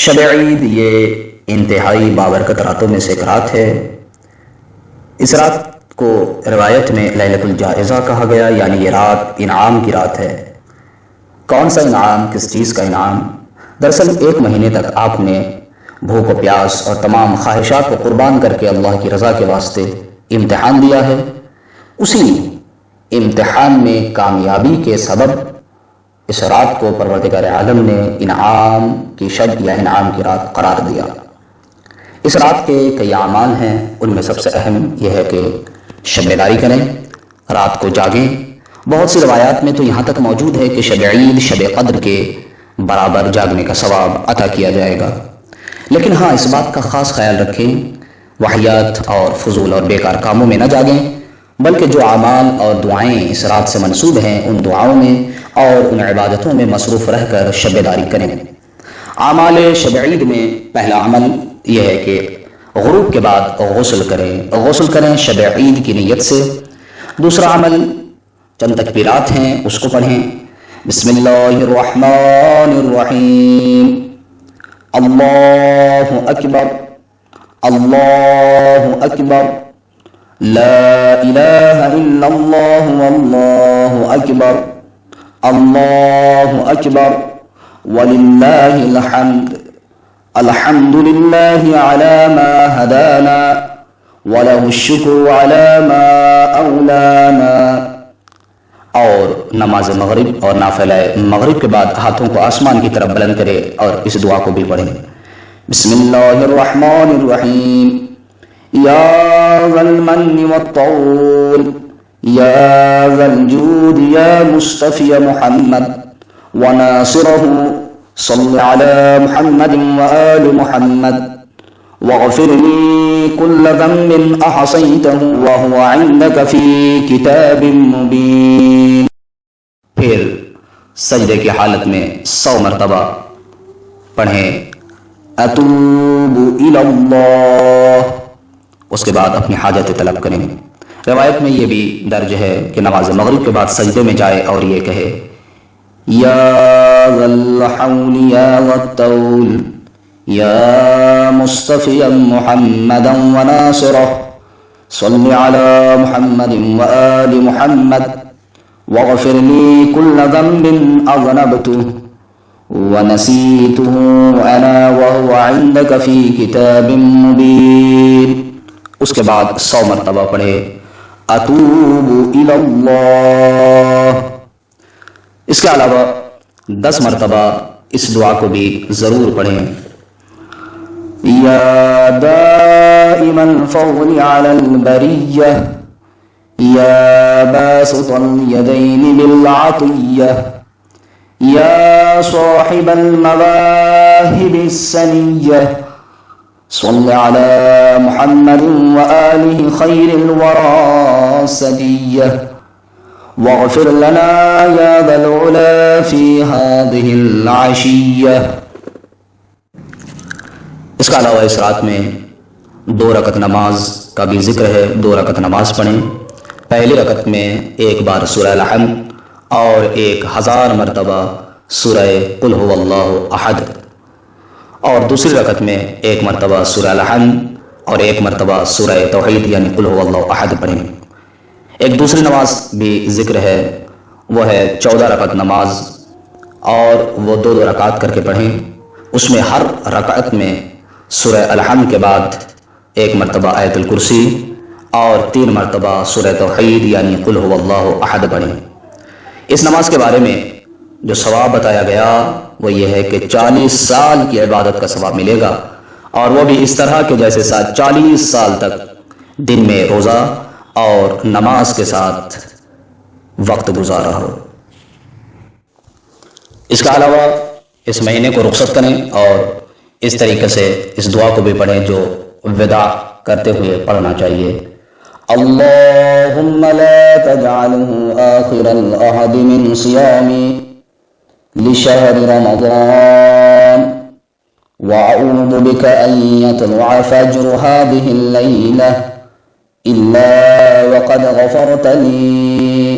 شب عید یہ انتہائی بابرکت راتوں میں سے ایک رات ہے۔ اس رات کو روایت میں لیلۃ الجائزہ کہا گیا، یعنی یہ رات انعام کی رات ہے۔ کون سا انعام؟ کس چیز کا انعام؟ دراصل 1 مہینے تک آپ نے بھوک و پیاس اور تمام خواہشات کو قربان کر کے اللہ کی رضا کے واسطے امتحان دیا ہے۔ اسی امتحان میں کامیابی کے سبب اس رات کو پروردگار عالم نے انعام کی شب یا انعام کی رات قرار دیا۔ اس رات کے کئی اعمال ہیں، ان میں سب سے اہم یہ ہے کہ شب بیداری کریں، رات کو جاگیں۔ بہت سی روایات میں تو یہاں تک موجود ہے کہ شب عید شب قدر کے برابر جاگنے کا ثواب عطا کیا جائے گا۔ لیکن ہاں، اس بات کا خاص خیال رکھیں، واہیات اور فضول اور بیکار کاموں میں نہ جاگیں، بلکہ جو اعمال اور دعائیں اس رات سے منسوب ہیں ان دعاؤں میں اور ان عبادتوں میں مصروف رہ کر شب بیداری کریں۔ اعمال شب عید میں پہلا عمل یہ ہے کہ غروب کے بعد غسل کریں شب عید کی نیت سے۔ دوسرا عمل چند تکبیرات ہیں، اس کو پڑھیں۔ بسم اللہ الرحمن الرحیم، اللہ اکبر اللہ اکبر، لا الہ الا اللہ واللہ اکبر، اللہ اکبر وللہ الحمد، الحمد للہ علی ما ہدانا ولہ الشکر علی ما اولانا۔ اور نماز مغرب اور نافلہ مغرب کے بعد ہاتھوں کو آسمان کی طرف بلند کرے اور اس دعا کو بھی پڑھیں۔ بسم اللہ الرحمن الرحیم، یا ذا المن والطول، یا ذا الجود یا مصطفی محمد وناصرہ، صل علی محمد وآل محمد، واغفر لی کل ذنب احصیتہ وہو عندک فی کتاب مبین۔ پھر سجدے کی حالت میں 100 مرتبہ پڑھیں اتوب الی اللہ، اس کے بعد اپنی حاجت طلب کریں۔ روایت میں یہ بھی درج ہے کہ نماز مغرب کے بعد سجدے میں جائے اور یہ کہے یا ذا الحول یا ذا الطول، یا مصطفی محمدا وناصرہ، صل علی محمد وآل محمد، واغفر لی کل ذنب اذنبتہ ونسیتہ انا وہو عندک فی کتاب مبین۔ اس کے بعد 100 مرتبہ پڑھے اتوب الی اللہ۔ اس کے علاوہ 10 مرتبہ اس دعا کو بھی ضرور پڑھیں۔ یا دائم الفضل علی البریہ، یا باسط الیدین بالعطیہ، یا صاحب المواہب السنیہ، صل علی محمد وآلہ خیر الورى سدیہ، واغفر لنا یا ذا العلا فی هذه العشیہ۔ اس کا علاوہ اس رات میں 2 رکعت نماز کا بھی ذکر ہے۔ 2 رکعت نماز پڑھیں۔ پہلی رکعت میں 1 بار سورہ الحمد اور 1000 مرتبہ سورہ قل هو اللہ احد، اور دوسری رکعت میں 1 مرتبہ سورہ الحمد اور 1 مرتبہ سورہ توحید یعنی قل هو اللہ احد پڑھیں۔ ایک دوسری نماز بھی ذکر ہے، وہ ہے 14 رکعت نماز، اور وہ 2 رکعت کر کے پڑھیں۔ اس میں ہر رکعت میں سورہ الحمد کے بعد 1 مرتبہ آیت الکرسی اور 3 مرتبہ سورہ توحید یعنی قل هو اللہ احد پڑھیں۔ اس نماز کے بارے میں جو ثواب بتایا گیا وہ یہ ہے کہ 40 سال کی عبادت کا ثواب ملے گا، اور وہ بھی اس طرح کہ جیسے 40 سال تک دن میں روزہ اور نماز کے ساتھ وقت گزارا ہو۔ اس کے علاوہ اس مہینے کو رخصت کریں اور اس طریقے سے اس دعا کو بھی پڑھیں جو وداع کرتے ہوئے پڑھنا چاہیے۔ اللہم لا تجعلہ آخر العہد من صیامی لشہر رمضان، وأعوذ بك أن يطلع فجر هذه الليلة إلا وقد غفرت لي،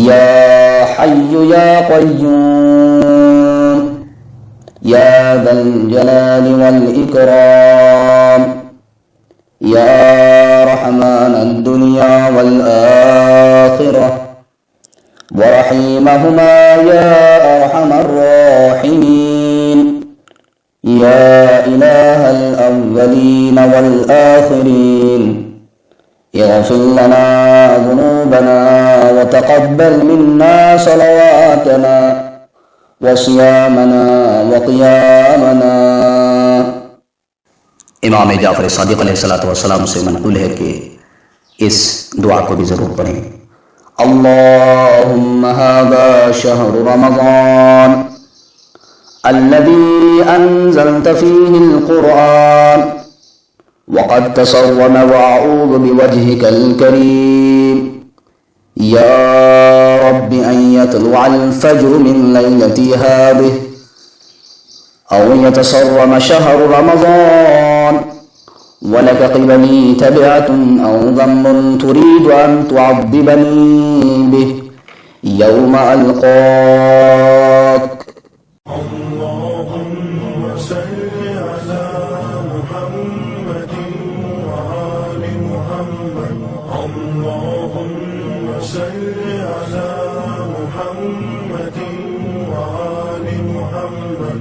يا حي يا قيوم يا ذا الجلال والإكرام يا رحمن الدنيا والآخرة ورحيمهما يا أرحم الراحمين يا إله الأولين والآخرين اغفر لنا ذنوبنا وتقبل منا صلواتنا وصيامنا وقيامنا. امام جعفر صادق علیہ السلام سے منقول ہے کہ اس دعا کو بھی ضرور پڑھیں. اللہم هذا شہر رمضان الذي أنزلت فيه القرآن وقد تصوم وأعوذ بوجهك الكريم يا رب أن يطلع الفجر من ليلتي هذه أو يتصرم شهر رمضان ولك قبلي تبعة أو ذنب تريد أن تعذبني به يوم ألقاك. اللهم صل على محمد وآل محمد. اللهم صل على